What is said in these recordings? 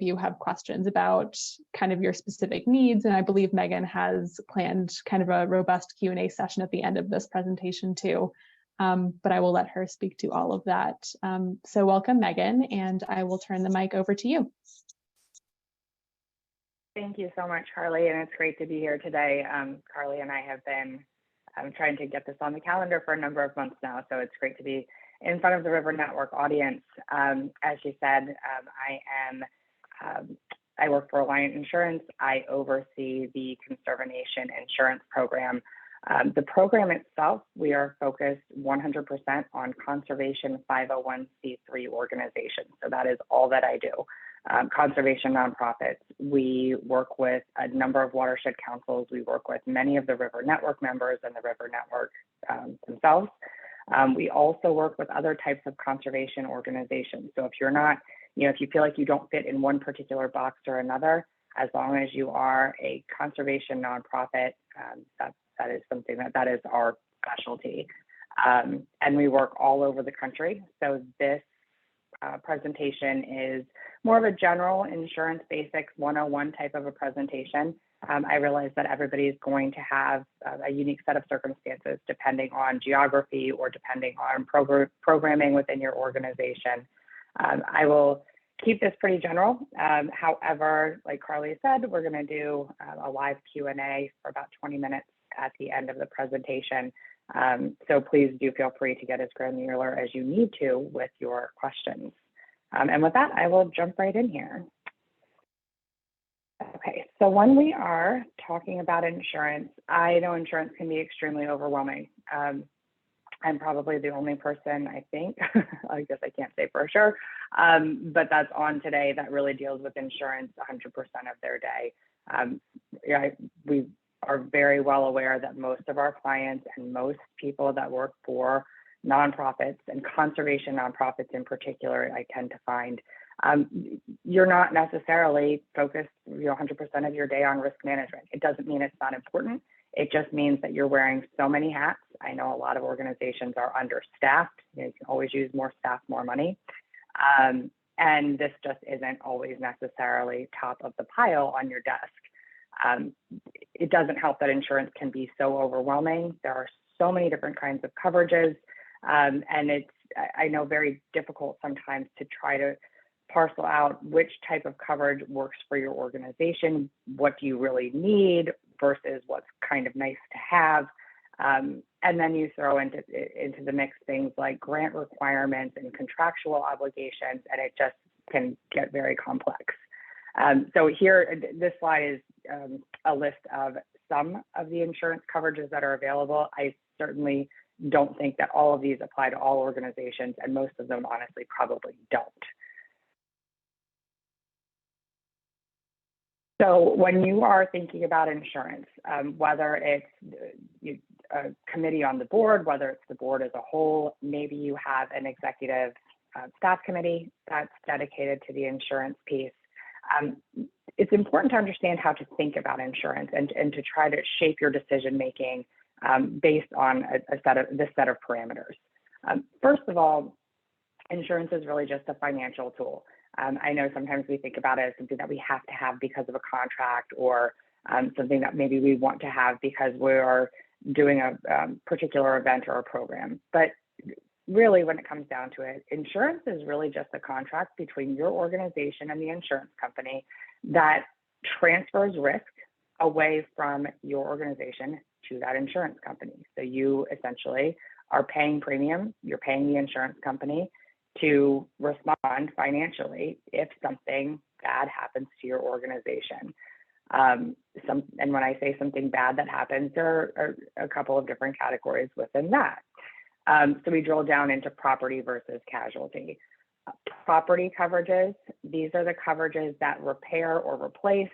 you have questions about kind of your specific needs. And I believe Meghan has planned kind of a robust Q&A session at the end of this presentation too. But I will let her speak to all of that. So welcome, Meghan, and I will turn the mic over to you. Thank you so much, Carly, and it's great to be here today. Carly and I have been trying to get this on the calendar for a number of months now, so it's great to be in front of the River Network audience. As you said, I work for Alliant Insurance. I oversee the Conservation Insurance Program. The program itself, we are focused 100% on conservation 501c3 organizations. So that is all that I do. Conservation nonprofits. We work with a number of watershed councils. We work with many of the River Network members and the River Network themselves. We also work with other types of conservation organizations. So if you're not, if you feel like you don't fit in one particular box or another, as long as you are a conservation nonprofit, that is something that is our specialty. And we work all over the country. So this presentation is more of a general insurance basics 101 type of a presentation. I realize that everybody is going to have a unique set of circumstances depending on geography or depending on programming within your organization. I will keep this pretty general. However, like Carly said, we're going to do a live Q&A for about 20 minutes at the end of the presentation. So please do feel free to get as granular as you need to with your questions. And with that, I will jump right in here. Okay, so when we are talking about insurance, I know insurance can be extremely overwhelming. I'm probably the only person, I think, I guess I can't say for sure, but that's on today that really deals with insurance 100% of their day. We are very well aware that most of our clients and most people that work for nonprofits and conservation nonprofits in particular, I tend to find you're not necessarily focused 100% of your day on risk management. It doesn't mean it's not important. It just means that you're wearing so many hats. I know a lot of organizations are understaffed. You can always use more staff, more money. And this just isn't always necessarily top of the pile on your desk. It doesn't help that insurance can be so overwhelming. There are so many different kinds of coverages. And it's, I know, very difficult sometimes to try to parcel out which type of coverage works for your organization. What do you really need versus what's kind of nice to have? And then you throw into the mix things like grant requirements and contractual obligations, and it just can get very complex. So here, this slide is a list of some of the insurance coverages that are available. I certainly don't think that all of these apply to all organizations, and most of them honestly probably don't. So when you are thinking about insurance, whether it's a committee on the board, whether it's the board as a whole, maybe you have an executive staff committee that's dedicated to the insurance piece. It's important to understand how to think about insurance and to try to shape your decision making based on this set of parameters. First of all, insurance is really just a financial tool. I know sometimes we think about it as something that we have to have because of a contract, or something that maybe we want to have because we are doing a particular event or a program. But really, when it comes down to it, insurance is really just a contract between your organization and the insurance company that transfers risk away from your organization to that insurance company. So you essentially are paying premium, you're paying the insurance company to respond financially if something bad happens to your organization. And when I say something bad that happens, there are a couple of different categories within that. So we drill down into property versus casualty. Property coverages, these are the coverages that repair or replace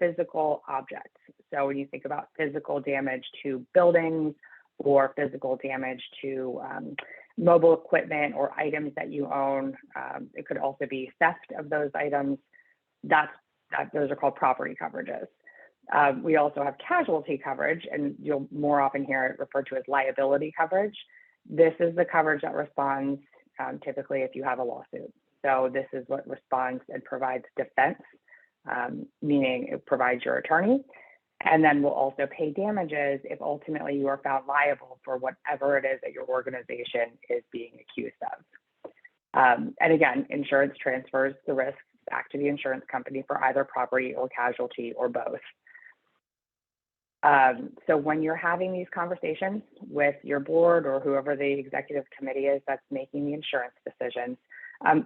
physical objects. So when you think about physical damage to buildings or physical damage to mobile equipment or items that you own, it could also be theft of those items. Those are called property coverages. We also have casualty coverage, and you'll more often hear it referred to as liability coverage. This is the coverage that responds typically if you have a lawsuit. So this is what responds and provides defense, meaning it provides your attorney, and then will also pay damages if ultimately you are found liable for whatever it is that your organization is being accused of. And again, insurance transfers the risk back to the insurance company for either property or casualty or both. So when you're having these conversations with your board or whoever the executive committee is that's making the insurance decisions,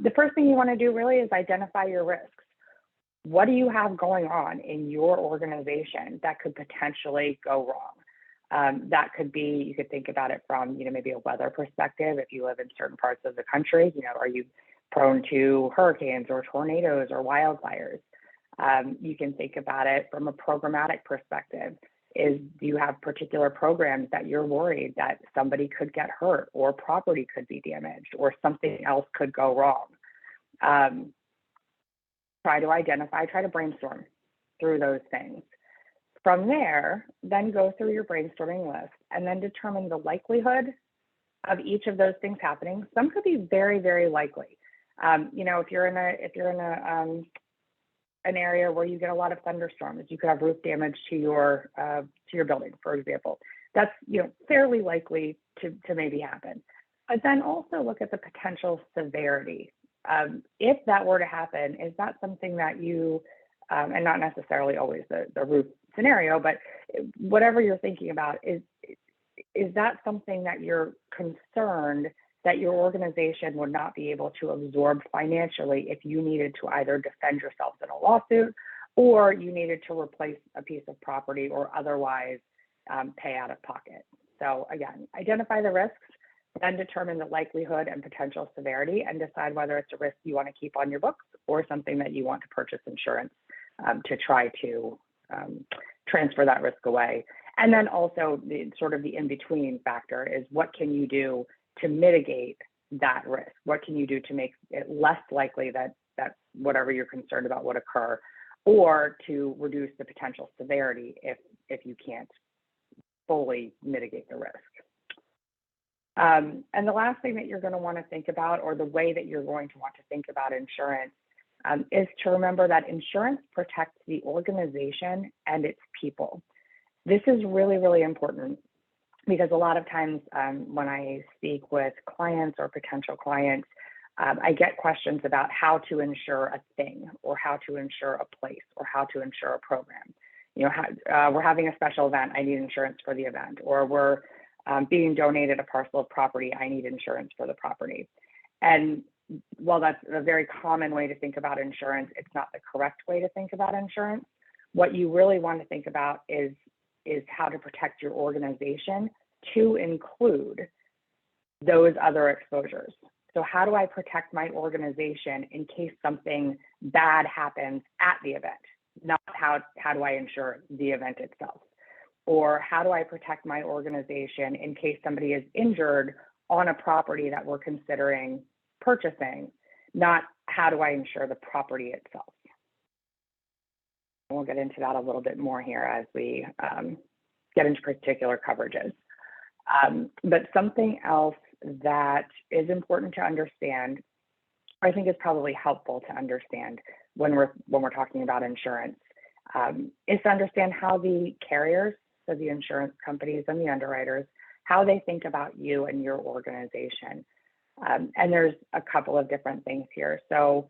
the first thing you want to do really is identify your risks. What do you have going on in your organization that could potentially go wrong? That could be, you could think about it from, maybe a weather perspective. If you live in certain parts of the country, are you prone to hurricanes or tornadoes or wildfires? You can think about it from a programmatic perspective. Do you have particular programs that you're worried that somebody could get hurt or property could be damaged or something else could go wrong? Try to brainstorm through those things. From there, then go through your brainstorming list and then determine the likelihood of each of those things happening. Some could be very, very likely. If you're in an area where you get a lot of thunderstorms, you could have roof damage to your building, for example. That's fairly likely to maybe happen. But then also look at the potential severity. If that were to happen, is that something that you, and not necessarily always the roof scenario, but whatever you're thinking about, is that something that you're concerned that your organization would not be able to absorb financially if you needed to either defend yourself in a lawsuit or you needed to replace a piece of property or otherwise pay out of pocket? So again, identify the risks, then determine the likelihood and potential severity and decide whether it's a risk you want to keep on your books or something that you want to purchase insurance to try to transfer that risk away. And then also the in-between factor is, what can you do to mitigate that risk? What can you do to make it less likely that whatever you're concerned about would occur, or to reduce the potential severity if you can't fully mitigate the risk? And the last thing that you're going to want to think about, or the way that you're going to want to think about insurance, is to remember that insurance protects the organization and its people. This is really, really important, because a lot of times when I speak with clients or potential clients, I get questions about how to insure a thing, or how to insure a place, or how to insure a program. We're having a special event, I need insurance for the event, or we're being donated a parcel of property, I need insurance for the property. And while that's a very common way to think about insurance, it's not the correct way to think about insurance. What you really want to think about is how to protect your organization to include those other exposures. So how do I protect my organization in case something bad happens at the event? Not how do I insure the event itself? Or how do I protect my organization in case somebody is injured on a property that we're considering purchasing? Not how do I insure the property itself? We'll get into that a little bit more here as we get into particular coverages. But something else that is important to understand, I think is probably helpful to understand when we're talking about insurance, is to understand how the carriers, so the insurance companies and the underwriters, how they think about you and your organization. And there's a couple of different things here. So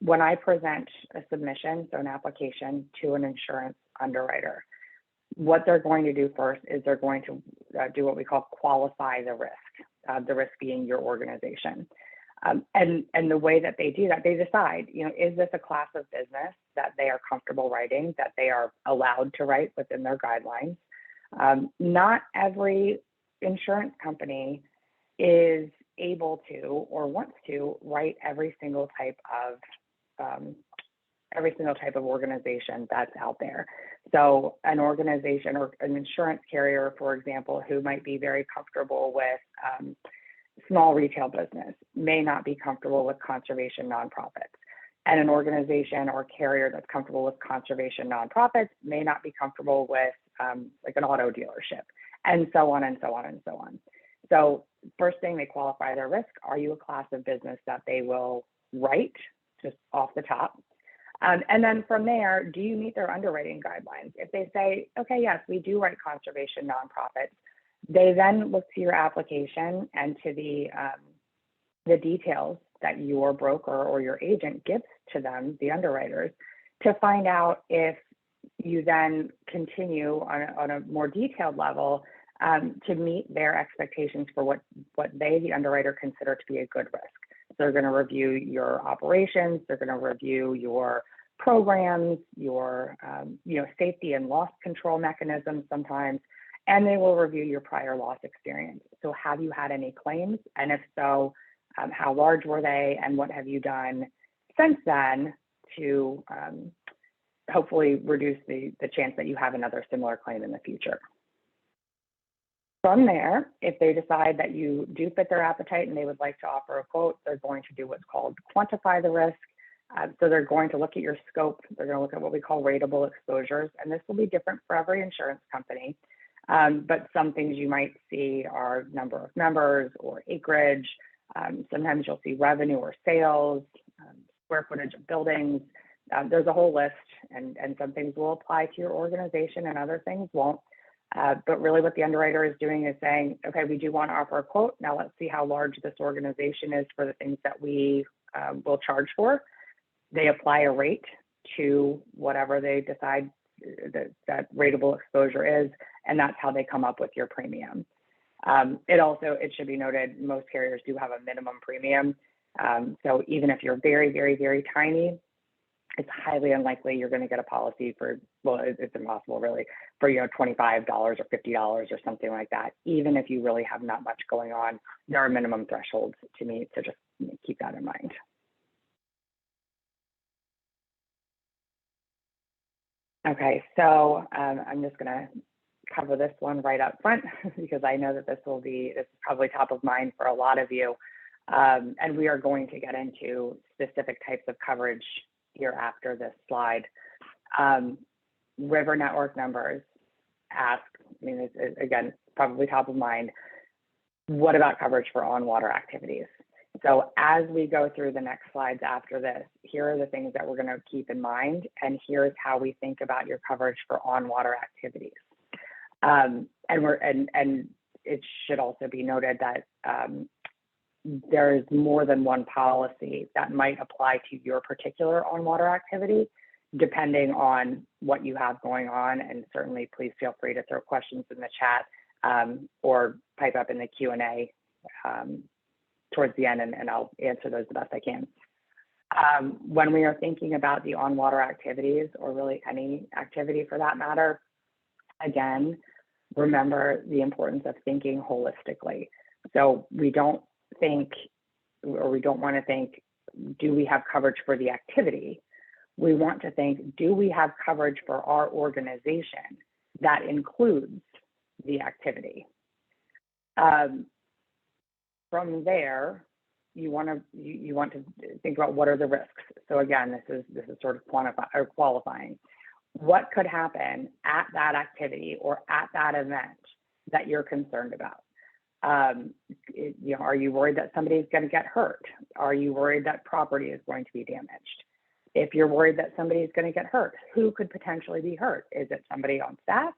when I present a submission, so an application to an insurance underwriter, what they're going to do first is they're going to do what we call qualify the risk being your organization. And the way that they do that, they decide, is this a class of business that they are comfortable writing, that they are allowed to write within their guidelines? Not every insurance company is able to or wants to write every single type of organization that's out there. So an organization or an insurance carrier, for example, who might be very comfortable with small retail business may not be comfortable with conservation nonprofits. And an organization or carrier that's comfortable with conservation nonprofits may not be comfortable with like an auto dealership, and so on and so on and so on. So first thing, they qualify their risk. Are you a class of business that they will right, just off the top? And then from there, do you meet their underwriting guidelines? If they say, okay, yes, we do write conservation nonprofits, they then look to your application and to the details that your broker or your agent gives to them, the underwriters, to find out if you then continue on a more detailed level to meet their expectations for what they, the underwriter, consider to be a good risk. So they're going to review your operations, they're going to review your programs, your safety and loss control mechanisms sometimes, and they will review your prior loss experience. So have you had any claims? And if so, how large were they, and what have you done since then to hopefully reduce the chance that you have another similar claim in the future. From there, if they decide that you do fit their appetite and they would like to offer a quote, they're going to do what's called quantify the risk. So they're going to look at your scope. They're going to look at what we call rateable exposures, and this will be different for every insurance company. But some things you might see are number of members or acreage. Sometimes you'll see revenue or sales, square footage of buildings. There's a whole list, and some things will apply to your organization and other things won't. But really what the underwriter is doing is saying, okay, we do want to offer a quote. Now let's see how large this organization is for the things that we will charge for. They apply a rate to whatever they decide that rateable exposure is, and that's how they come up with your premium. It should be noted, most carriers do have a minimum premium. So even if you're very, very, very tiny, it's highly unlikely you're going to get a policy for, well, it's impossible really, for $25 or $50 or something like that. Even if you really have not much going on, there are minimum thresholds to meet, so just keep that in mind. Okay, so I'm just going to cover this one right up front because I know that this is probably top of mind for a lot of you. And we are going to get into specific types of coverage here after this slide. River network members ask, again, probably top of mind, what about coverage for on-water activities? So as we go through the next slides after this, here are the things that we're going to keep in mind, and here's how we think about your coverage for on-water activities. And it should also be noted that there is more than one policy that might apply to your particular on-water activity, depending on what you have going on. And certainly, please feel free to throw questions in the chat or pipe up in the Q&A towards the end, and I'll answer those the best I can. When we are thinking about the on-water activities, or really any activity for that matter, again, remember the importance of thinking holistically. So we don't think, or we don't want to think, do we have coverage for the activity? We want to think, do we have coverage for our organization that includes the activity? From there, you want to think about what are the risks. So again, this is sort of qualifying. What could happen at that activity or at that event that you're concerned about? Are you worried that somebody's going to get hurt? Are you worried that property is going to be damaged? If you're worried that somebody's going to get hurt, who could potentially be hurt? Is it somebody on staff?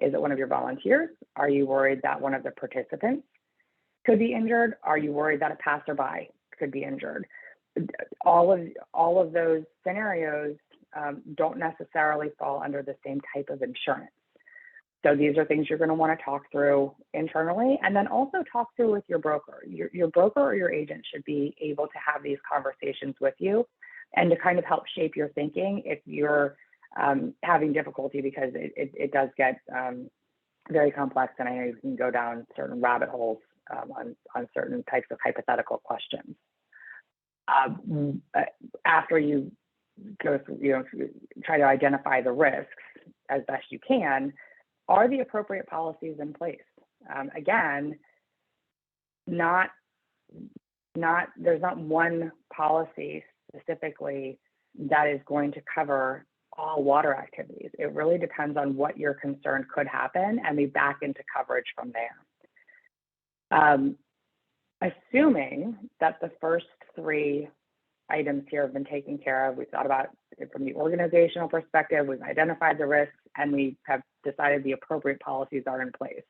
Is it one of your volunteers? Are you worried that one of the participants could be injured? Are you worried that a passerby could be injured? All of those scenarios don't necessarily fall under the same type of insurance. So these are things you're going to want to talk through internally, and then also talk through with your broker. Your broker or your agent should be able to have these conversations with you and to kind of help shape your thinking if you're having difficulty, because it does get very complex, and I know you can go down certain rabbit holes on certain types of hypothetical questions. After you go through, try to identify the risks as best you can, are the appropriate policies in place? Again, there's not one policy specifically that is going to cover all water activities. It really depends on what your concern could happen, and we back into coverage from there. Assuming that the first three items here have been taken care of. We've thought about it from the organizational perspective, we've identified the risks, and we have decided the appropriate policies are in place.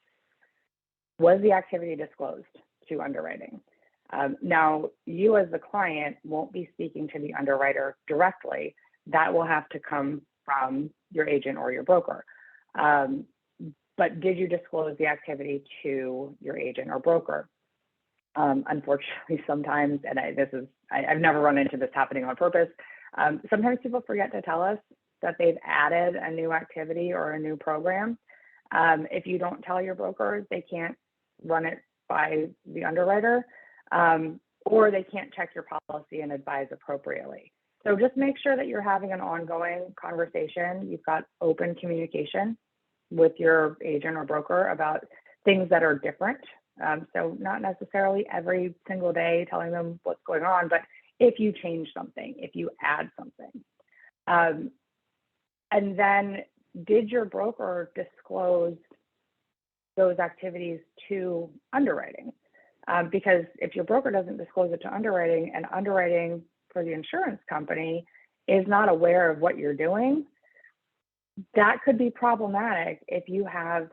Was the activity disclosed to underwriting? Now, you as the client won't be speaking to the underwriter directly. That will have to come from your agent or your broker. But did you disclose the activity to your agent or broker? Unfortunately, sometimes, and I've never run into this happening on purpose, sometimes people forget to tell us that they've added a new activity or a new program. If you don't tell your brokers, they can't run it by the underwriter, or they can't check your policy and advise appropriately. So just make sure that you're having an ongoing conversation. You've got open communication with your agent or broker about things that are different. So not necessarily every single day telling them what's going on, but if you change something, if you add something. And then did your broker disclose those activities to underwriting? Because if your broker doesn't disclose it to underwriting, and underwriting for the insurance company is not aware of what you're doing, that could be problematic if you have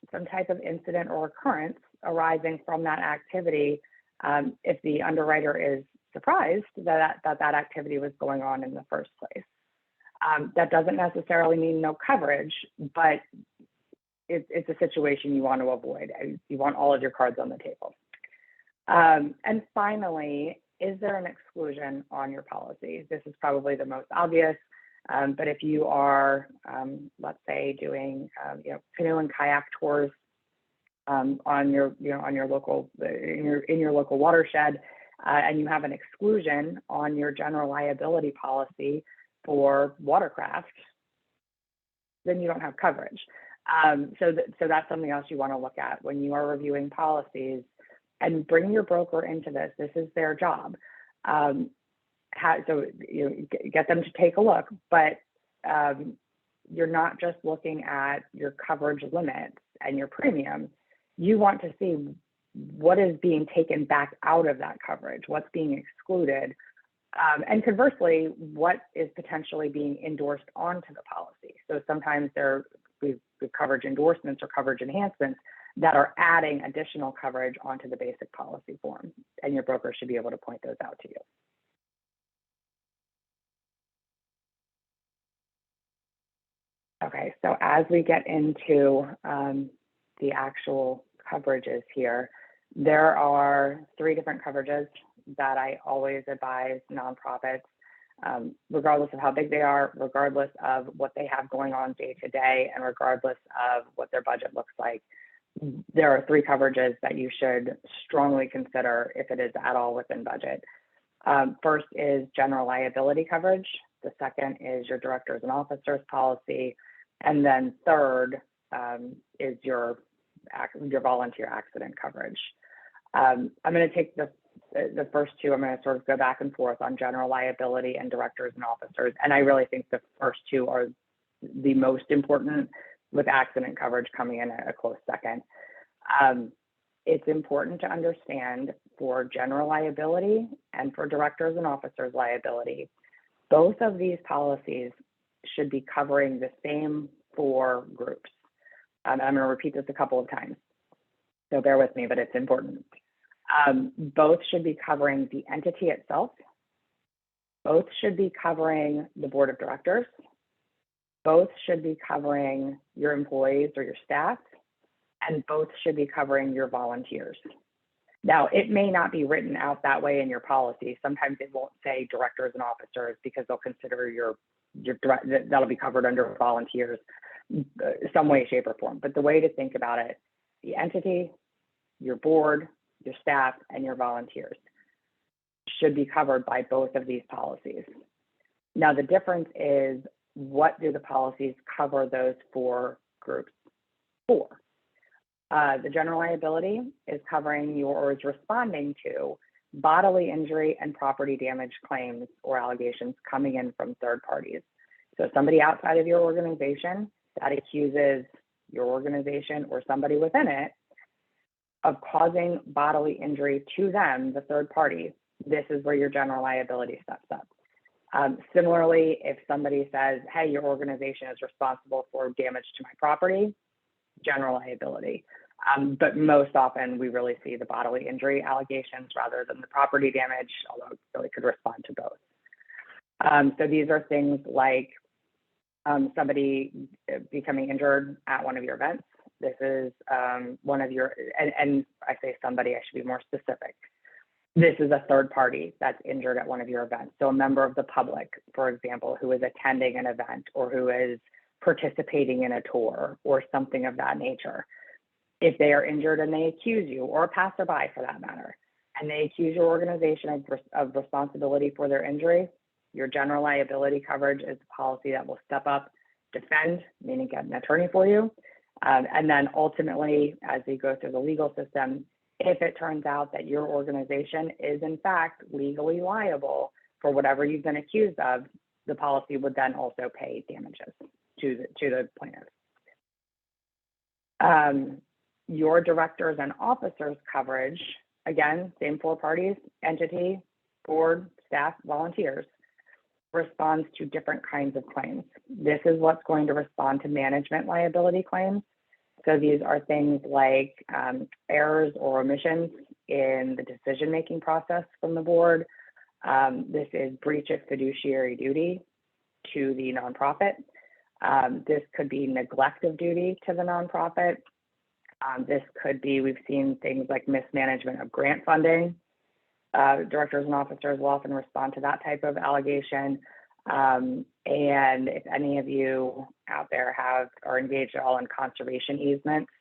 some type of incident or occurrence arising from that activity, if the underwriter is surprised that activity was going on in the first place. That doesn't necessarily mean no coverage, but it's a situation you want to avoid. You want all of your cards on the table. And finally, is there an exclusion on your policy? This is probably the most obvious, but if you are, let's say, doing canoe and kayak tours on your local in your local watershed, and you have an exclusion on your general liability policy for watercraft, then you don't have coverage. So that's something else you want to look at when you are reviewing policies. And bring your broker into this. This is their job. So you get them to take a look, but you're not just looking at your coverage limits and your premium. You want to see what is being taken back out of that coverage, what's being excluded, and conversely, what is potentially being endorsed onto the policy. So sometimes we've coverage endorsements or coverage enhancements that are adding additional coverage onto the basic policy form, and your broker should be able to point those out to you. Okay, so as we get into the actual coverages here, there are 3 different coverages that I always advise nonprofits, regardless of how big they are, regardless of what they have going on day to day, and regardless of what their budget looks like. There are 3 coverages that you should strongly consider if it is at all within budget. First is general liability coverage. The second is your directors and officers policy. And then third is your volunteer accident coverage. I'm going to take the first 2. I'm going to sort of go back and forth on general liability and directors and officers. And I really think the first 2 are the most important, with accident coverage coming in a close second. It's important to understand for general liability and for directors and officers liability, both of these policies should be covering the same 4 groups. I'm going to repeat this a couple of times, so bear with me, but it's important. Both should be covering the entity itself. Both should be covering the board of directors. Both should be covering your employees or your staff, and both should be covering your volunteers. Now, it may not be written out that way in your policy. Sometimes it won't say directors and officers because they'll consider that'll be covered under volunteers some way, shape, or form. But the way to think about it, the entity, your board, your staff, and your volunteers should be covered by both of these policies. Now, the difference is, what do the policies cover those 4 groups for? The general liability is covering or is responding to bodily injury and property damage claims or allegations coming in from third parties. So somebody outside of your organization that accuses your organization or somebody within it of causing bodily injury to them, the third party, this is where your general liability steps up. Similarly, if somebody says, hey, your organization is responsible for damage to my property, general liability. But most often we really see the bodily injury allegations rather than the property damage, although it really could respond to both. So these are things like somebody becoming injured at one of your events. This is one of your, and I say somebody, I should be more specific. This is a third party that's injured at one of your events. So a member of the public, for example, who is attending an event or who is participating in a tour or something of that nature. If they are injured and they accuse you, or a passerby for that matter, and they accuse your organization of responsibility for their injury, your general liability coverage is a policy that will step up, defend, meaning get an attorney for you. And then ultimately, as we go through the legal system, if it turns out that your organization is in fact legally liable for whatever you've been accused of, the policy would then also pay damages to the plaintiff. Your directors and officers coverage, again, same four parties, entity, board, staff, volunteers, responds to different kinds of claims. This is what's going to respond to management liability claims. So these are things like errors or omissions in the decision-making process from the board. This is breach of fiduciary duty to the nonprofit. This could be neglect of duty to the nonprofit. This could be, we've seen things like mismanagement of grant funding. Directors and officers will often respond to that type of allegation. And if any of you out there are engaged at all in conservation easements,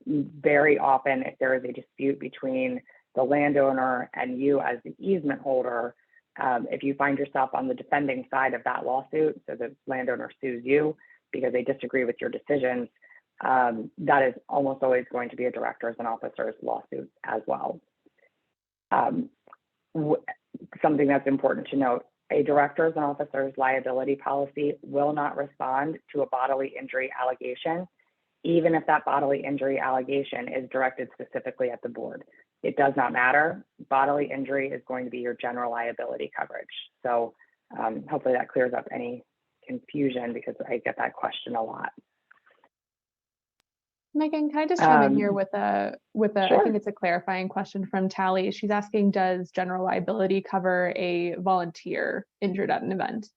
very often if there is a dispute between the landowner and you as the easement holder, if you find yourself on the defending side of that lawsuit, so the landowner sues you because they disagree with your decisions, that is almost always going to be a directors and officers lawsuit as well. Something that's important to note, a directors and officers liability policy will not respond to a bodily injury allegation, even if that bodily injury allegation is directed specifically at the board. It does not matter. Bodily injury is going to be your general liability coverage. So hopefully that clears up any confusion, because I get that question a lot. Megan, can I just chime in here with a Sure. I think it's a clarifying question from Tally. She's asking, does general liability cover a volunteer injured at an event?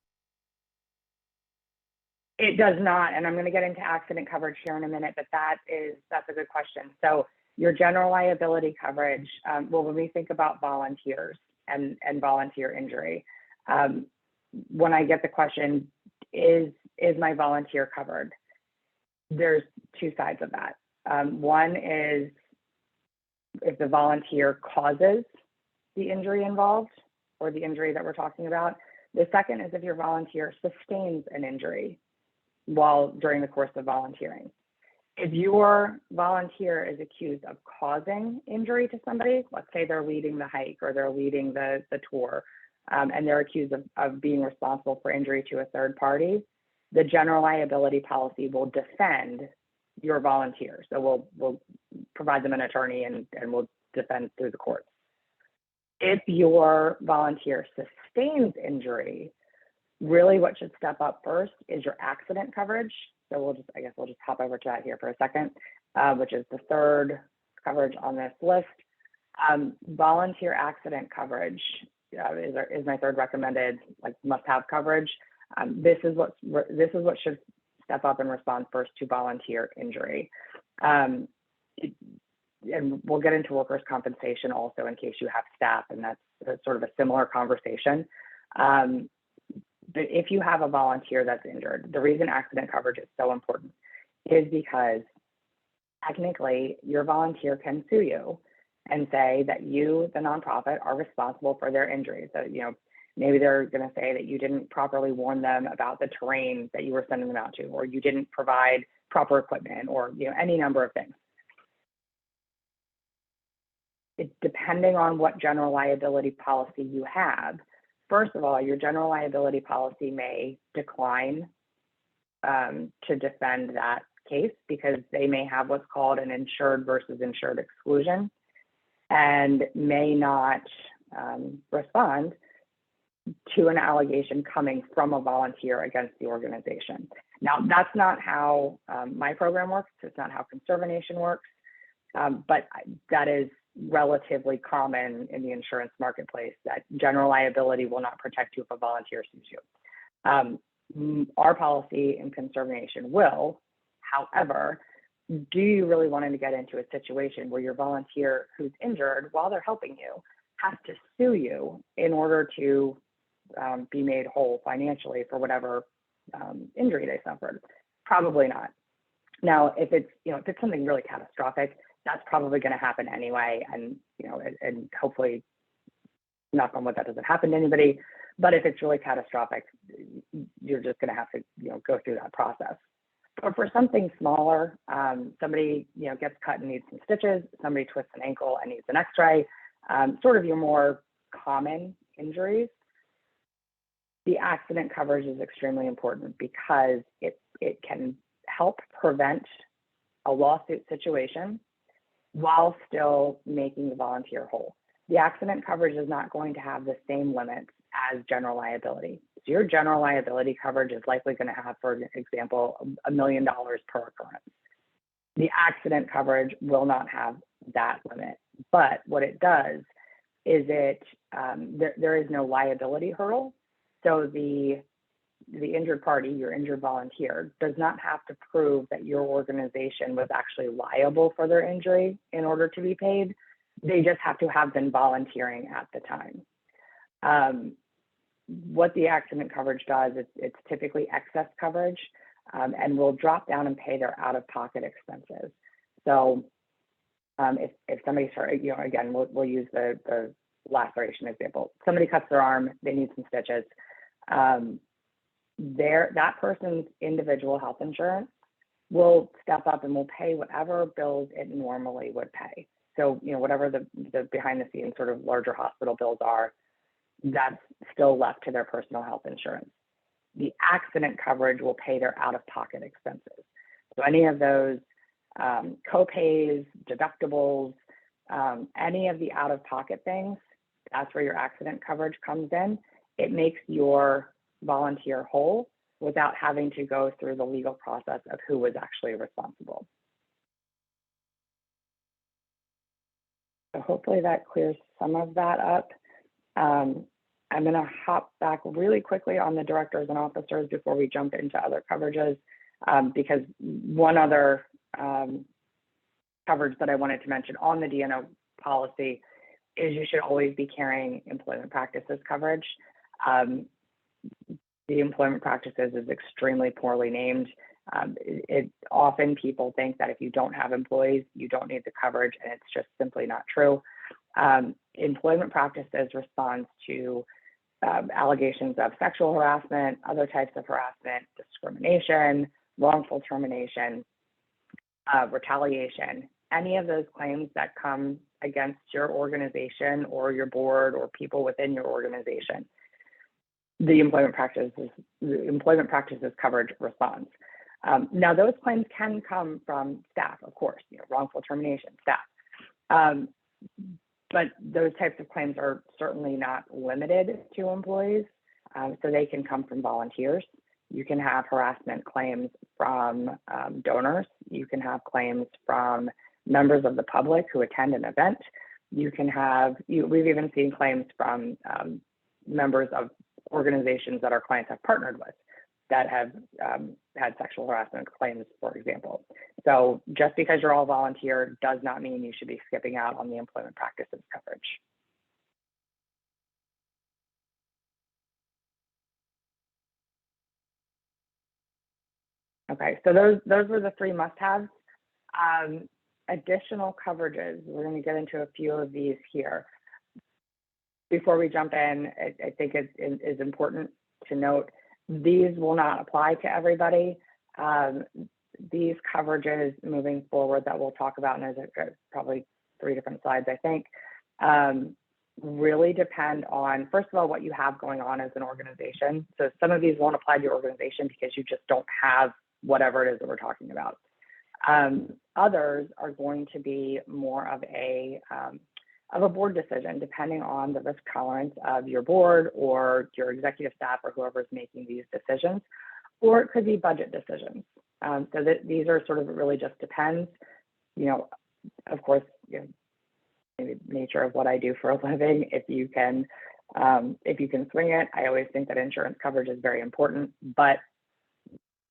It does not, and I'm going to get into accident coverage here in a minute, but that's a good question. So your general liability coverage, well, when we think about volunteers and volunteer injury, when I get the question, is my volunteer covered? There's two sides of that. One is if the volunteer causes the injury involved or the injury that we're talking about. The second is if your volunteer sustains an injury during the course of volunteering. If your volunteer is accused of causing injury to somebody, let's say they're leading the hike or they're leading the tour, and they're accused of being responsible for injury to a third party, the general liability policy will defend your volunteer. So we'll provide them an attorney and we'll defend through the courts. If your volunteer sustains injury, really what should step up first is your accident coverage. So I guess we'll just hop over to that here for a second, which is the third coverage on this list. Volunteer accident coverage is my third recommended, like, must-have coverage. This is what should step up and respond first to volunteer injury. And we'll get into workers' compensation also in case you have staff, and that's sort of a similar conversation. But if you have a volunteer that's injured, the reason accident coverage is so important is because technically your volunteer can sue you and say that you, the nonprofit, are responsible for their injury. So, maybe they're going to say that you didn't properly warn them about the terrain that you were sending them out to, or you didn't provide proper equipment, or any number of things. Depending on what general liability policy you have, first of all, your general liability policy may decline to defend that case because they may have what's called an insured versus insured exclusion, and may not respond to an allegation coming from a volunteer against the organization. Now, that's not how my program works. It's not how Conservanation works, but that is relatively common in the insurance marketplace, that general liability will not protect you if a volunteer sues you. Our policy in Conservanation will, however, do you really want to get into a situation where your volunteer who's injured while they're helping you has to sue you in order to be made whole financially for whatever injury they suffered? Probably not. Now, if it's something really catastrophic, that's probably going to happen anyway, and and hopefully, knock on wood, that doesn't happen to anybody. But if it's really catastrophic, you're just going to have to go through that process. But for something smaller, somebody gets cut and needs some stitches, somebody twists an ankle and needs an X-ray, sort of your more common injuries, the accident coverage is extremely important because it can help prevent a lawsuit situation while still making the volunteer whole. The accident coverage is not going to have the same limits as general liability. So your general liability coverage is likely going to have, for example, $1 million per occurrence. The accident coverage will not have that limit, but what it does is there is no liability hurdle. So the injured party, your injured volunteer, does not have to prove that your organization was actually liable for their injury in order to be paid. They just have to have been volunteering at the time. What the accident coverage does, it's typically excess coverage, and will drop down and pay their out-of-pocket expenses. So if somebody again, we'll use the laceration example. Somebody cuts their arm, they need some stitches. That person's individual health insurance will step up and will pay whatever bills it normally would pay. So, whatever the behind the scenes sort of larger hospital bills are, that's still left to their personal health insurance. The accident coverage will pay their out-of-pocket expenses. So any of those co-pays, deductibles, any of the out-of-pocket things, that's where your accident coverage comes in. It makes your volunteer whole without having to go through the legal process of who was actually responsible. So hopefully that clears some of that up. I'm going to hop back really quickly on the directors and officers before we jump into other coverages, because one other coverage that I wanted to mention on the D&O policy is you should always be carrying employment practices coverage. The employment practices is extremely poorly named. Often people think that if you don't have employees, you don't need the coverage, and it's just simply not true. Employment practices responds to allegations of sexual harassment, other types of harassment, discrimination, wrongful termination, retaliation, any of those claims that come against your organization or your board or people within your organization. The employment practices coverage responds. Now, those claims can come from staff, of course, wrongful termination, staff. But those types of claims are certainly not limited to employees, so they can come from volunteers. You can have harassment claims from donors. You can have claims from members of the public who attend an event. You can have, we've even seen claims from members of organizations that our clients have partnered with that have had sexual harassment claims, for example. So just because you're all volunteer does not mean you should be skipping out on the employment practices coverage. Okay, so those were the three must-haves. Additional coverages, we're going to get into a few of these here. Before we jump in, I think it is important to note these will not apply to everybody. These coverages moving forward that we'll talk about, and there's probably 3 different slides, I think, really depend on, first of all, what you have going on as an organization. So some of these won't apply to your organization because you just don't have whatever it is that we're talking about. Others are going to be more of a of a board decision, depending on the risk tolerance of your board or your executive staff or whoever's making these decisions, or it could be budget decisions. So that these are sort of really just depends, of course, the nature of what I do for a living. If you can swing it, I always think that insurance coverage is very important, but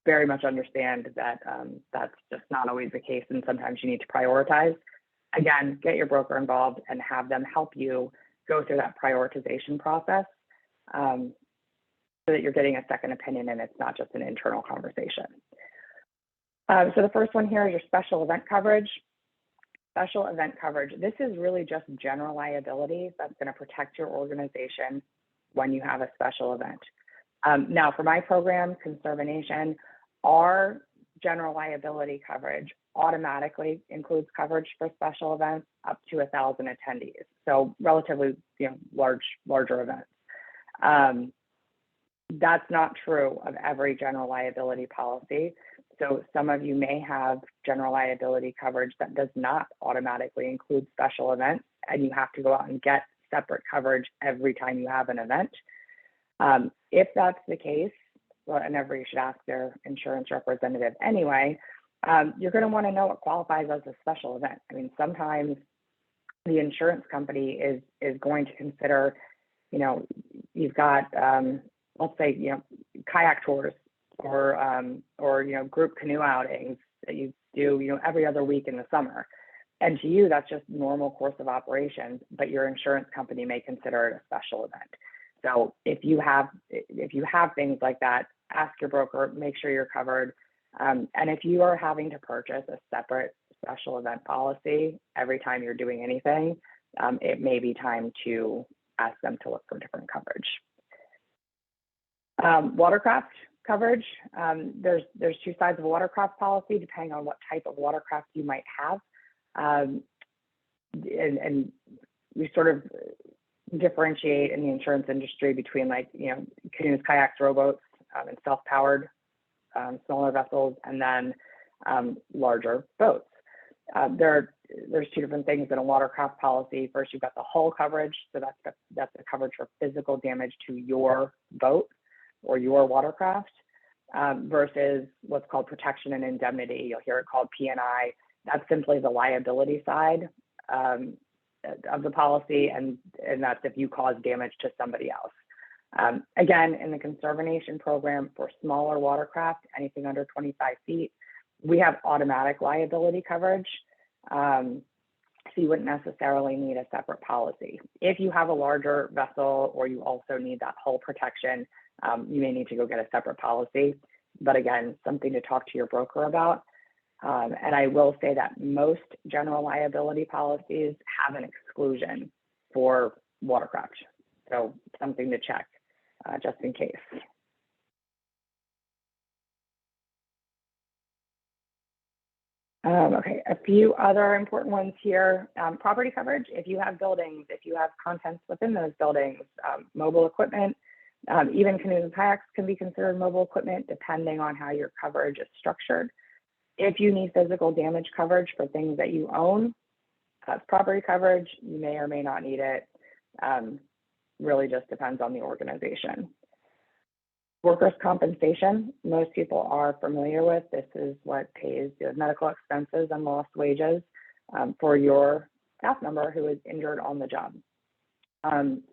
very much understand that that's just not always the case, and sometimes you need to prioritize. Again, get your broker involved and have them help you go through that prioritization process so that you're getting a second opinion and it's not just an internal conversation. So the first one here is your special event coverage. Special event coverage, this is really just general liability that's going to protect your organization when you have a special event. Now, for my program, Conserve a Nation, our general liability coverage automatically includes coverage for special events up to 1,000 attendees. So relatively, larger events. That's not true of every general liability policy. So some of you may have general liability coverage that does not automatically include special events, and you have to go out and get separate coverage every time you have an event. If that's the case, well, and everybody should ask their insurance representative anyway, you're going to want to know what qualifies as a special event. I mean, sometimes the insurance company is going to consider, you've got, let's say, kayak tours or group canoe outings that you do, every other week in the summer. And to you, that's just normal course of operations, but your insurance company may consider it a special event. So if you have things like that, ask your broker, make sure you're covered. And if you are having to purchase a separate special event policy every time you're doing anything, it may be time to ask them to look for different coverage. Watercraft coverage, there's two sides of a watercraft policy depending on what type of watercraft you might have. And we sort of differentiate in the insurance industry between canoes, kayaks, rowboats, and self-powered smaller vessels, and then larger boats. There's two different things in a watercraft policy. First, you've got the hull coverage, so that's the coverage for physical damage to your boat or your watercraft, versus what's called protection and indemnity. You'll hear it called P&I. That's simply the liability side of the policy, and that's if you cause damage to somebody else. Again, in the Conserve a Nation program for smaller watercraft, anything under 25 feet, we have automatic liability coverage. So you wouldn't necessarily need a separate policy. If you have a larger vessel or you also need that hull protection, you may need to go get a separate policy. But again, something to talk to your broker about. And I will say that most general liability policies have an exclusion for watercraft. So something to check just in case. Okay, a few other important ones here. Property coverage, if you have buildings, if you have contents within those buildings, mobile equipment, even canoes and kayaks can be considered mobile equipment depending on how your coverage is structured. If you need physical damage coverage for things that you own, that's property coverage. You may or may not need it. Really just depends on the organization. Workers' compensation, most people are familiar with. This is what pays the medical expenses and lost wages for your staff member who is injured on the job.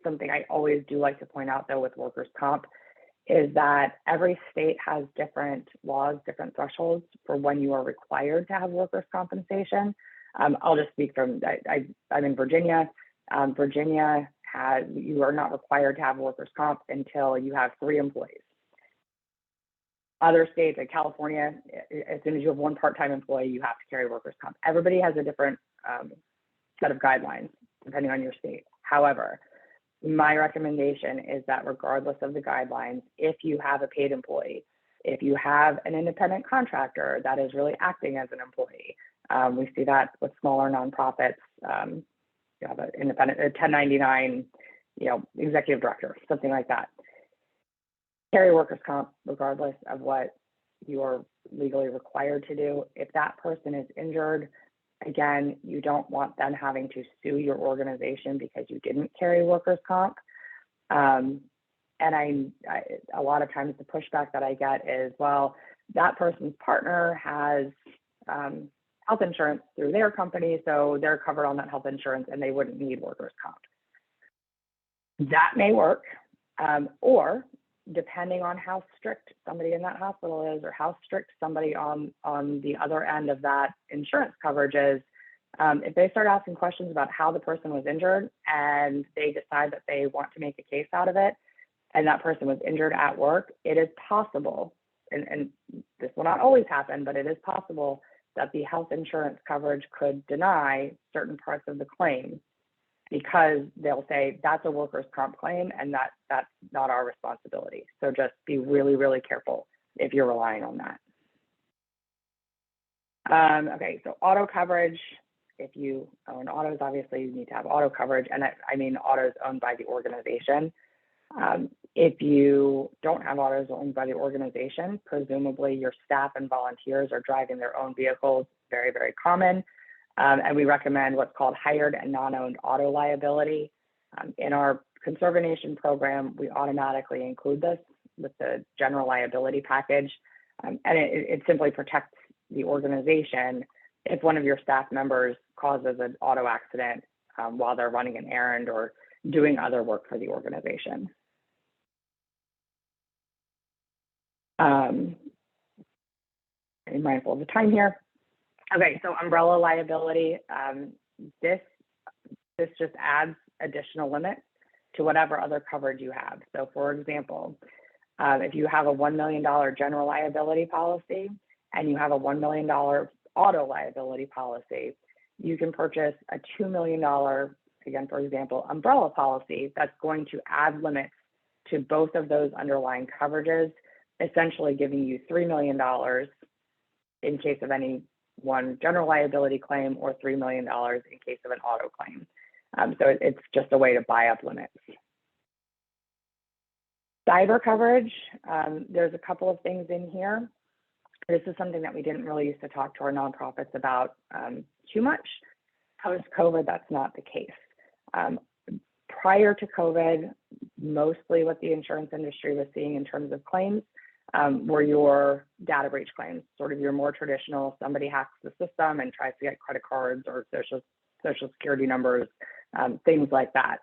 Something I always do like to point out though with workers' comp is that every state has different laws, different thresholds for when you are required to have workers' compensation. I'll just speak from, I'm in Virginia. Virginia you are not required to have workers' comp until you have 3 employees. Other states like California, as soon as you have 1 part-time employee, you have to carry workers' comp. Everybody has a different set of guidelines depending on your state. However, my recommendation is that regardless of the guidelines, if you have a paid employee, if you have an independent contractor that is really acting as an employee, we see that with smaller nonprofits, you have an independent, a 1099, executive director, something like that. Carry workers' comp regardless of what you are legally required to do. If that person is injured, Again, you don't want them having to sue your organization because you didn't carry workers' comp. And a lot of times the pushback that I get is, well, that person's partner has health insurance through their company, so they're covered on that health insurance and they wouldn't need workers' comp. That may work, or depending on how strict somebody in that hospital is or how strict somebody on the other end of that insurance coverage is, if they start asking questions about how the person was injured and they decide that they want to make a case out of it, and that person was injured at work, it is possible, and this will not always happen, but it is possible that the health insurance coverage could deny certain parts of the claim because they'll say that's a workers' comp claim and that's not our responsibility. So just be really, really careful if you're relying on that. Okay, so auto coverage. If you own autos, obviously you need to have auto coverage, and I mean autos owned by the organization. If you don't have autos owned by the organization, presumably your staff and volunteers are driving their own vehicles, very, very common. And we recommend what's called hired and non-owned auto liability. In our conservation program, we automatically include this with the general liability package. And it simply protects the organization if one of your staff members causes an auto accident while they're running an errand or doing other work for the organization. I'm mindful of the time here. Okay, so umbrella liability, this just adds additional limits to whatever other coverage you have. So for example, if you have a $1 million general liability policy and you have a $1 million auto liability policy, you can purchase a $2 million, again, for example, umbrella policy that's going to add limits to both of those underlying coverages, essentially giving you $3 million in case of any one general liability claim or $3 million in case of an auto claim. So it's just a way to buy up limits. Cyber coverage, there's a couple of things in here. This is something that we didn't really used to talk to our nonprofits about too much. Post-COVID, that's not the case. Prior to COVID, mostly what the insurance industry was seeing in terms of claims were your data breach claims, sort of your more traditional, somebody hacks the system and tries to get credit cards or social security numbers, things like that.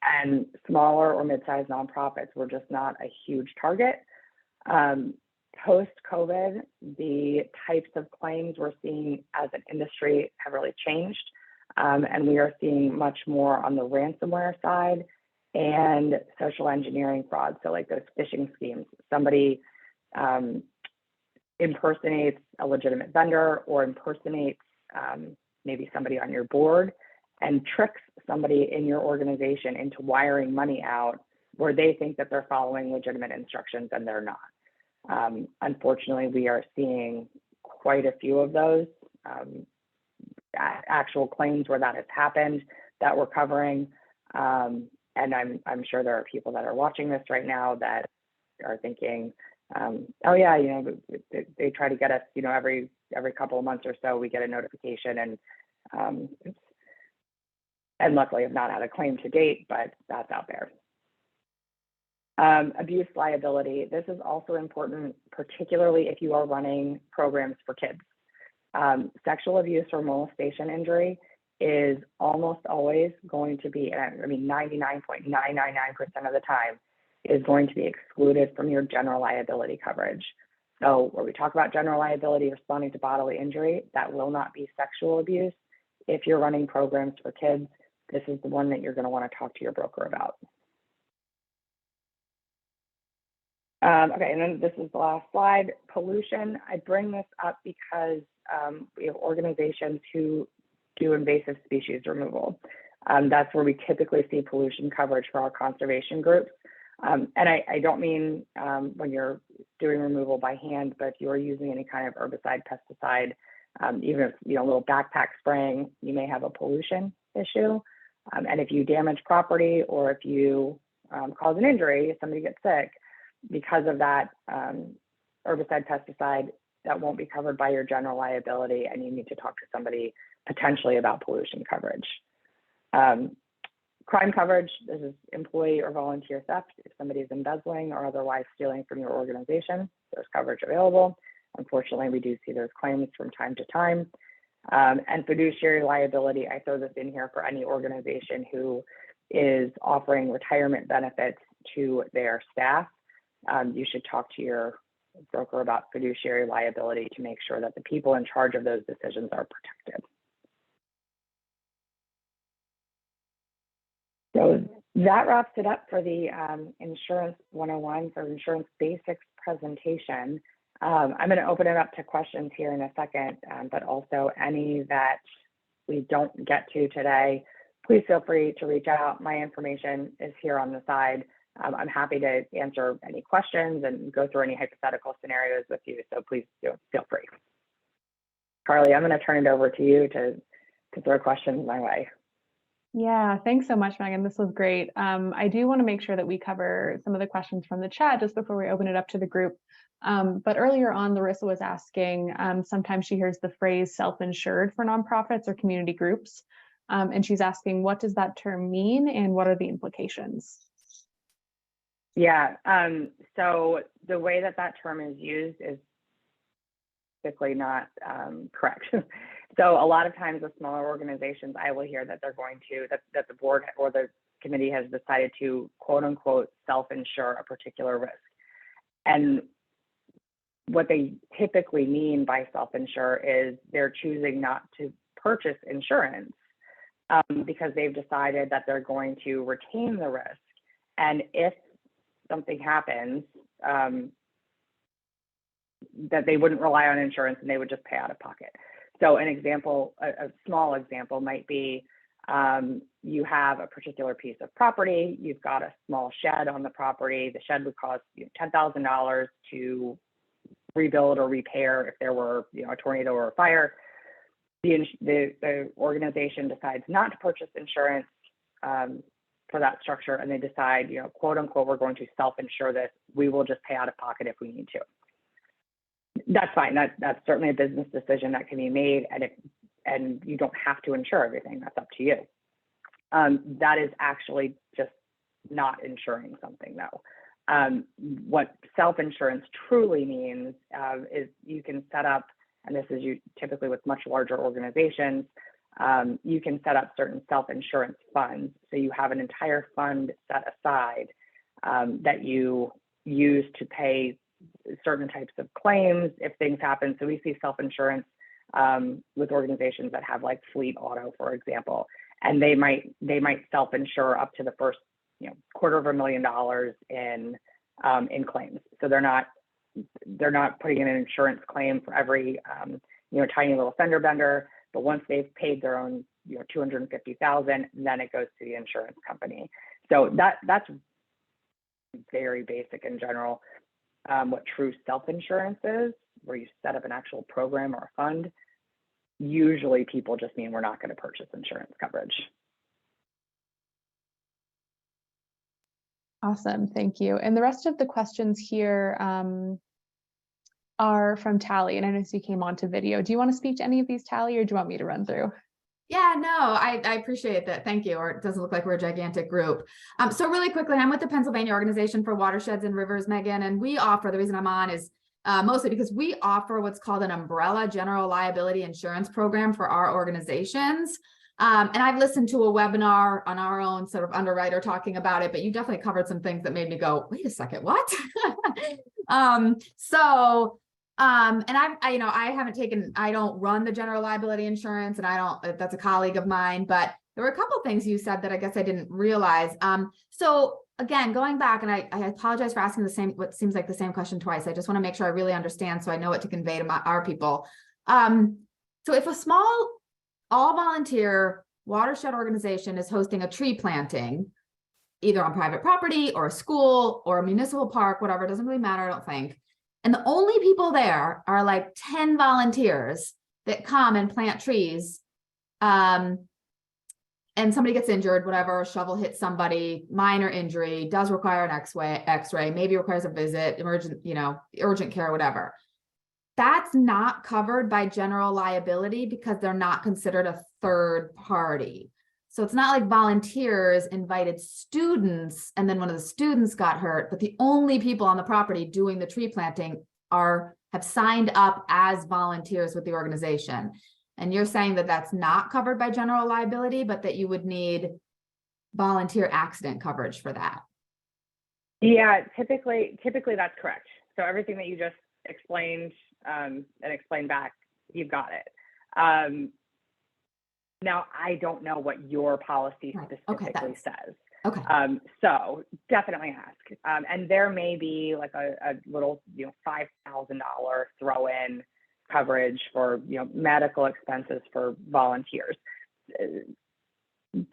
And smaller or mid-sized nonprofits were just not a huge target. Post-COVID, the types of claims we're seeing as an industry have really changed. And we are seeing much more on the ransomware side and social engineering fraud. So like those phishing schemes, somebody impersonates a legitimate vendor or impersonates maybe somebody on your board and tricks somebody in your organization into wiring money out where they think that they're following legitimate instructions and they're not. Unfortunately, we are seeing quite a few of those actual claims where that has happened that we're covering. And I'm sure there are people that are watching this right now that are thinking, oh yeah, you know, they try to get us, you know, every couple of months or so we get a notification, and luckily I've not had a claim to date, but that's out there. Abuse liability. This is also important, particularly if you are running programs for kids. Sexual abuse or molestation injury is almost always going to be, I mean, 99.999% of the time, is going to be excluded from your general liability coverage. So where we talk about general liability responding to bodily injury, that will not be sexual abuse. If you're running programs for kids, this is the one that you're going to want to talk to your broker about. Okay, and then this is the last slide, pollution. I bring this up because we have organizations who do invasive species removal. That's where we typically see pollution coverage for our conservation groups. And I don't mean when you're doing removal by hand, but if you're using any kind of herbicide, pesticide, even if, you know, a little backpack spraying, you may have a pollution issue. And if you damage property or if you cause an injury, if somebody gets sick, because of that herbicide, pesticide, that won't be covered by your general liability, and you need to talk to somebody potentially about pollution coverage. Crime coverage, this is employee or volunteer theft. If somebody is embezzling or otherwise stealing from your organization, there's coverage available. Unfortunately, we do see those claims from time to time. And fiduciary liability, I throw this in here for any organization who is offering retirement benefits to their staff. You should talk to your broker about fiduciary liability to make sure that the people in charge of those decisions are protected. So that wraps it up for the Insurance 101 for Insurance Basics presentation. I'm going to open it up to questions here in a second, but also any that we don't get to today, please feel free to reach out. My information is here on the side. I'm happy to answer any questions and go through any hypothetical scenarios with you, so please feel free. Carly, I'm going to turn it over to you to throw questions my way. Yeah, thanks so much, Megan. This was great. I do want to make sure that we cover some of the questions from the chat just before we open it up to the group. But earlier on, Larissa was asking, sometimes she hears the phrase self-insured for nonprofits or community groups. And she's asking, what does that term mean and what are the implications? Yeah, so the way that term is used is typically not correct. So a lot of times with smaller organizations, I will hear that they're going to, that the board or the committee has decided to quote unquote self-insure a particular risk. And what they typically mean by self-insure is they're choosing not to purchase insurance because they've decided that they're going to retain the risk. And if something happens, that they wouldn't rely on insurance and they would just pay out of pocket. So an example, a small example might be you have a particular piece of property, you've got a small shed on the property, the shed would cost $10,000 to rebuild or repair if there were a tornado or a fire. The organization decides not to purchase insurance for that structure, and they decide, quote unquote, we're going to self-insure this. We will just pay out of pocket if we need to. That's fine. That's certainly a business decision that can be made, and you don't have to insure everything. That's up to you. That is actually just not insuring something, though. What self-insurance truly means is you can set up, and this is typically with much larger organizations, you can set up certain self-insurance funds. So you have an entire fund set aside that you use to pay certain types of claims if things happen. So we see self-insurance with organizations that have like fleet auto, for example, and they might self-insure up to the first $250,000 in claims. So they're not putting in an insurance claim for every tiny little fender bender, but once they've paid their own $250,000, then it goes to the insurance company. So that's very basic in general. What true self-insurance is, where you set up an actual program or a fund, usually people just mean we're not going to purchase insurance coverage. Awesome, thank you. And the rest of the questions here are from Tally, and I noticed you came onto video. Do you want to speak to any of these, Tally, or do you want me to run through? Yeah, no, I appreciate that. Thank you. Or it doesn't look like we're a gigantic group. So really quickly, I'm with the Pennsylvania Organization for Watersheds and Rivers, Megan, and we offer, the reason I'm on is mostly because we offer what's called an umbrella general liability insurance program for our organizations. And I've listened to a webinar on our own sort of underwriter talking about it, but you definitely covered some things that made me go, wait a second, what? And I don't run the general liability insurance, and that's a colleague of mine, but there were a couple of things you said that I guess I didn't realize. So again, going back, and I apologize for asking what seems like the same question twice. I just want to make sure I really understand so I know what to convey to our people. So if a small, all volunteer watershed organization is hosting a tree planting, either on private property or a school or a municipal park, whatever, it doesn't really matter, I don't think. And the only people there are like 10 volunteers that come and plant trees. And somebody gets injured, whatever, a shovel hits somebody, minor injury, does require an x-ray, maybe requires a visit, urgent care, whatever. that's not covered by general liability because they're not considered a third party. So it's not like volunteers invited students and then one of the students got hurt, but the only people on the property doing the tree planting have signed up as volunteers with the organization. And you're saying that that's not covered by general liability, but that you would need volunteer accident coverage for that. Yeah, typically that's correct. So everything that you just explained and explained back, you've got it. Now, I don't know what your policy specifically says. Okay. So definitely ask. And there may be like a little, $5,000 throw-in coverage for, medical expenses for volunteers.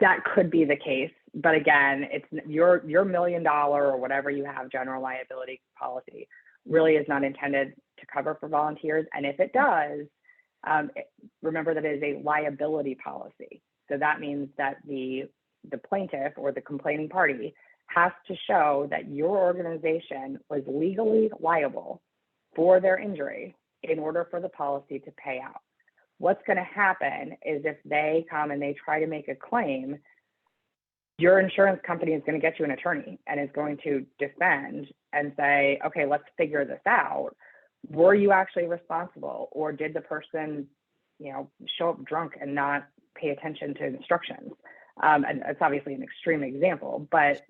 That could be the case, but again, it's your $1 million or whatever you have general liability policy really is not intended to cover for volunteers. And if it does, remember that it is a liability policy. So that means that the plaintiff or the complaining party has to show that your organization was legally liable for their injury in order for the policy to pay out. What's going to happen is if they come and they try to make a claim, your insurance company is going to get you an attorney and is going to defend and say, okay, let's figure this out. Were you actually responsible, or did the person, show up drunk and not pay attention to instructions? And it's obviously an extreme example, but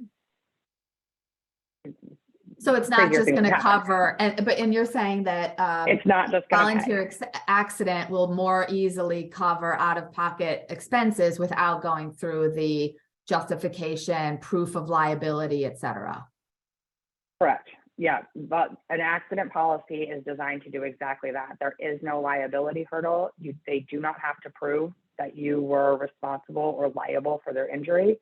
so it's not just going to cover, and you're saying that it's not just volunteer accident will more easily cover out-of-pocket expenses without going through the justification, proof of liability, et cetera. Correct. Yeah, but an accident policy is designed to do exactly that. There is no liability hurdle. They do not have to prove that you were responsible or liable for their injury.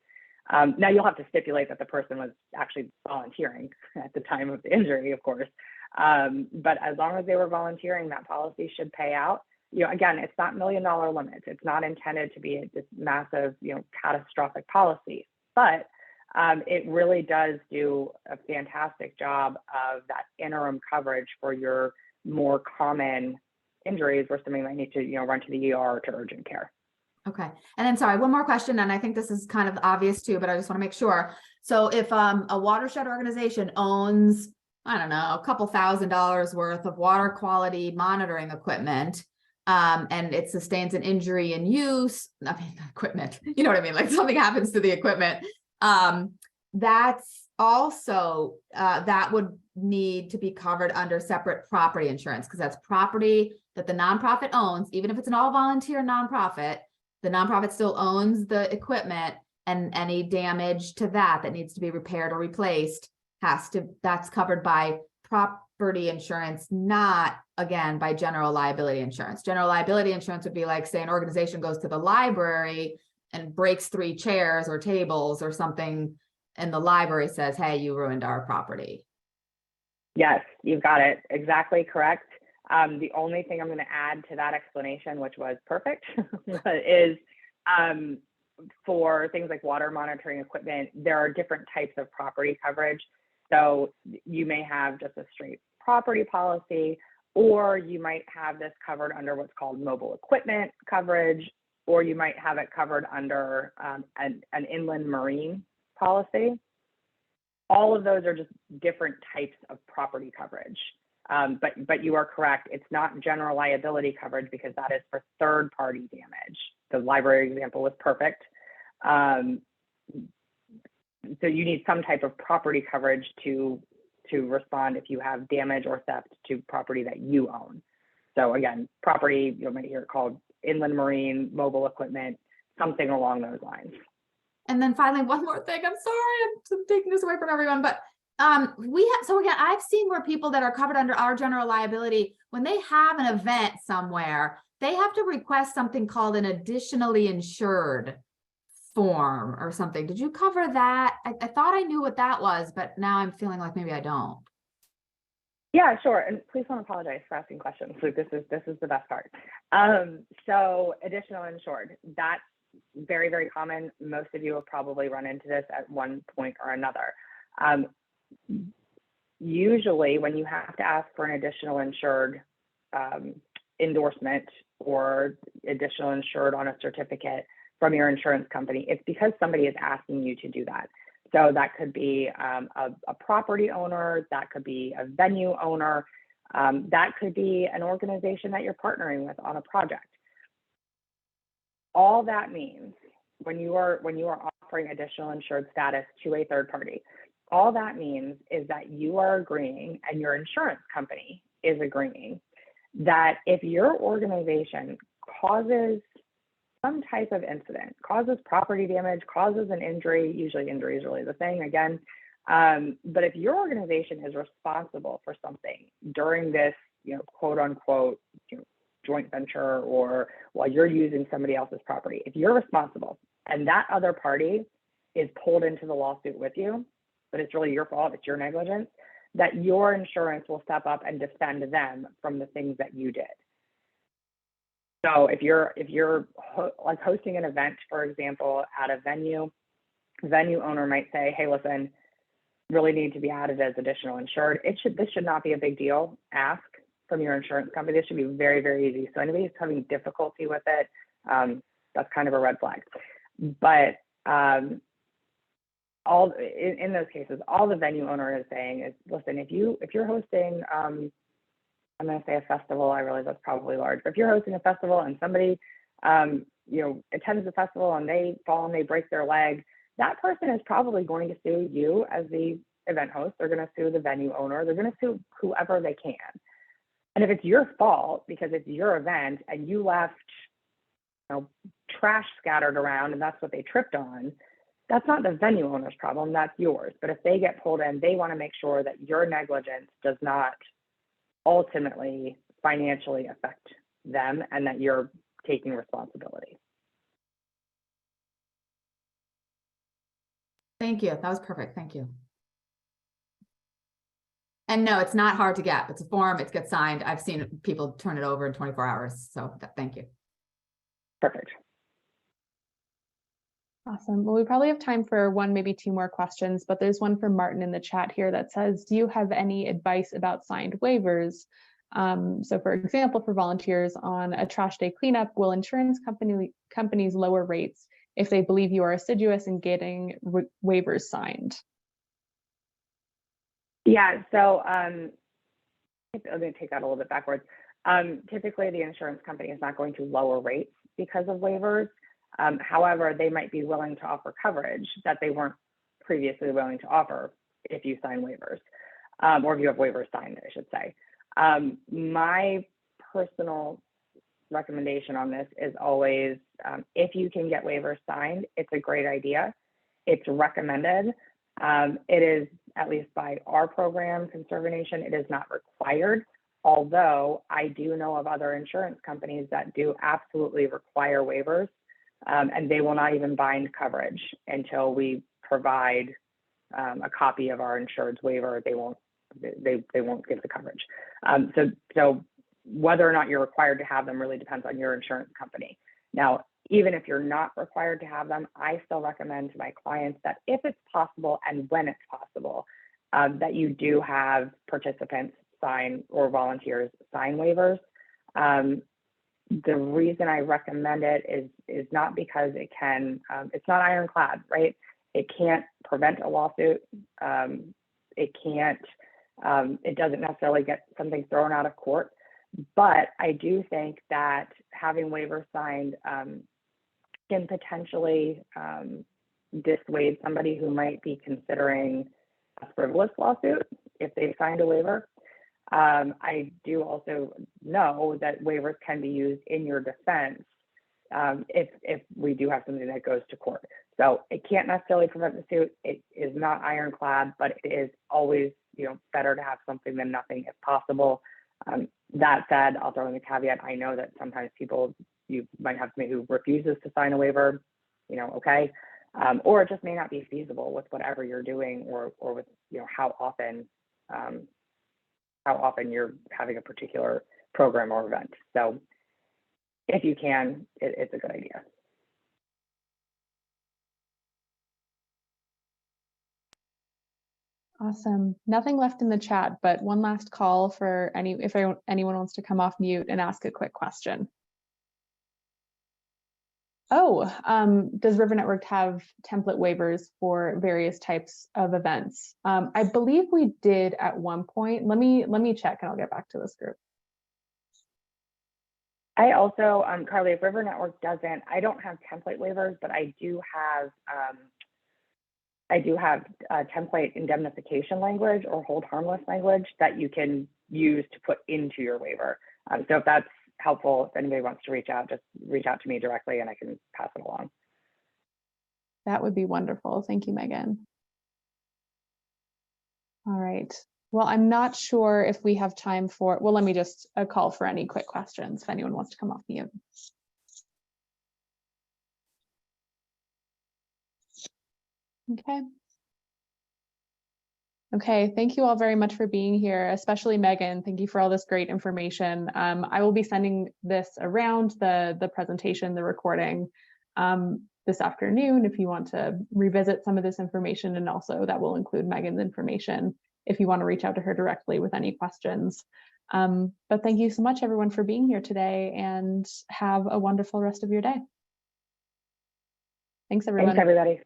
Now you'll have to stipulate that the person was actually volunteering at the time of the injury, of course. But as long as they were volunteering, that policy should pay out. Again, it's not $1 million limits. It's not intended to be this massive, catastrophic policy, but it really does do a fantastic job of that interim coverage for your more common injuries where somebody might need to, run to the ER or to urgent care. Okay. And then, sorry, one more question. And I think this is kind of obvious too, but I just want to make sure. So if a Watershed organization owns, I don't know, a couple $1,000s worth of water quality monitoring equipment, and it sustains an injury in use, equipment, you know what I mean? Like something happens to the equipment. That's also, that would need to be covered under separate property insurance, because that's property that the nonprofit owns. Even if it's an all volunteer nonprofit, the nonprofit still owns the equipment, and any damage to that needs to be repaired or replaced that's covered by property insurance, not again by general liability insurance. General liability insurance would be like, say, an organization goes to the library and breaks 3 chairs or tables or something, and the library says, hey, you ruined our property. Yes, you've got it exactly correct. The only thing I'm going to add to that explanation, which was perfect, is for things like water monitoring equipment, there are different types of property coverage. So you may have just a straight property policy, or you might have this covered under what's called mobile equipment coverage, or you might have it covered under an inland marine policy. All of those are just different types of property coverage. But you are correct. It's not general liability coverage because that is for third party damage. The library example was perfect. So you need some type of property coverage to respond if you have damage or theft to property that you own. So again, property, you might hear it called inland marine, mobile equipment, something along those lines. And then finally, one more thing. I'm sorry, I'm taking this away from everyone, but so again, I've seen where people that are covered under our general liability, when they have an event somewhere, they have to request something called an additionally insured form or something. Did you cover that? I thought I knew what that was, but now I'm feeling like maybe I don't. Yeah, sure. And please don't apologize for asking questions. Like this is the best part. So additional insured, that's very, very common. Most of you have probably run into this at one point or another. Usually when you have to ask for an additional insured endorsement or additional insured on a certificate from your insurance company, it's because somebody is asking you to do that. So that could be a property owner, that could be a venue owner, that could be an organization that you're partnering with on a project. All that means when you are offering additional insured status to a third party, all that means is that you are agreeing, and your insurance company is agreeing, that if your organization causes some type of incident, causes property damage, causes an injury, usually injury is really the thing again, but if your organization is responsible for something during this, quote unquote, joint venture, or while you're using somebody else's property, if you're responsible and that other party is pulled into the lawsuit with you, but it's really your fault, it's your negligence, that your insurance will step up and defend them from the things that you did. So if you're like hosting an event, for example, at a venue owner might say, hey, listen, really need to be added as additional insured. This should not be a big deal. Ask from your insurance company. This should be very, very easy. So anybody who's having difficulty with it, that's kind of a red flag. But in those cases, all the venue owner is saying is, listen, if you're hosting, I'm going to say a festival, I realize that's probably large, but if you're hosting a festival and somebody, attends the festival and they fall and they break their leg, that person is probably going to sue you as the event host. They're going to sue the venue owner. They're going to sue whoever they can. And if it's your fault because it's your event and you left, trash scattered around and that's what they tripped on, that's not the venue owner's problem, that's yours. But if they get pulled in, they want to make sure that your negligence does not ultimately financially affect them and that you're taking responsibility. Thank you. That was perfect. Thank you. And no, it's not hard to get. It's a form, it gets signed. I've seen people turn it over in 24 hours. So thank you. Perfect. Awesome. Well, we probably have time for one, maybe two more questions, but there's one from Martin in the chat here that says, do you have any advice about signed waivers? So for example, for volunteers on a trash day cleanup, will insurance companies lower rates if they believe you are assiduous in getting waivers signed? Yeah, so I'm going to take that a little bit backwards. Typically, the insurance company is not going to lower rates because of waivers. However, they might be willing to offer coverage that they weren't previously willing to offer if you sign waivers, or if you have waivers signed, I should say. My personal recommendation on this is always, if you can get waivers signed, it's a great idea. It's recommended. It is, at least by our program, Conservanation, it is not required. Although I do know of other insurance companies that do absolutely require waivers, and they will not even bind coverage until we provide a copy of our insured's waiver. They won't give the coverage. So whether or not you're required to have them really depends on your insurance company. Now, even if you're not required to have them, I still recommend to my clients that if it's possible and when it's possible, that you do have participants sign or volunteers sign waivers. The reason I recommend it is not because it can, it's not ironclad, right? It can't prevent a lawsuit. It doesn't necessarily get something thrown out of court. But I do think that having waivers signed can potentially dissuade somebody who might be considering a frivolous lawsuit if they've signed a waiver. I do also know that waivers can be used in your defense if we do have something that goes to court. So it can't necessarily prevent the suit. It is not ironclad, but it is always, better to have something than nothing if possible. That said, I'll throw in the caveat. I know that sometimes you might have somebody who refuses to sign a waiver, okay. Or it just may not be feasible with whatever you're doing or with, how often you're having a particular program or event. So if you can, it's a good idea. Awesome. Nothing left in the chat, but one last call for if anyone wants to come off mute and ask a quick question. Oh, does River Network have template waivers for various types of events? I believe we did at one point. Let me check and I'll get back to this group. I also, Carly, if River Network doesn't, I don't have template waivers, but I do have template indemnification language or hold harmless language that you can use to put into your waiver. So if that's helpful, if anybody wants to reach out, just reach out to me directly and I can pass it along. That would be wonderful. Thank you, Megan. All right. Well, I'm not sure if we have time for, well, let me just call for any quick questions if anyone wants to come off mute. Okay. Okay, thank you all very much for being here, especially Megan. Thank you for all this great information. I will be sending this around, the presentation, the recording, this afternoon if you want to revisit some of this information, and also that will include Megan's information if you want to reach out to her directly with any questions. But thank you so much, everyone, for being here today, and have a wonderful rest of your day. Thanks, everyone. Thanks, everybody.